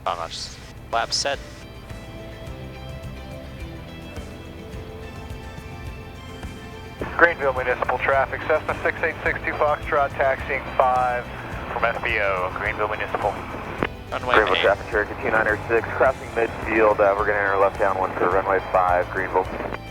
Vamos. Lap set. Greeneville Municipal Traffic, Cessna 6862 Foxtrot taxiing 5 from FBO, Greeneville Municipal. Runway Greeneville main. traffic, Cherokee 2906, crossing midfield, we're going to enter left down 1 for runway 5, Greeneville.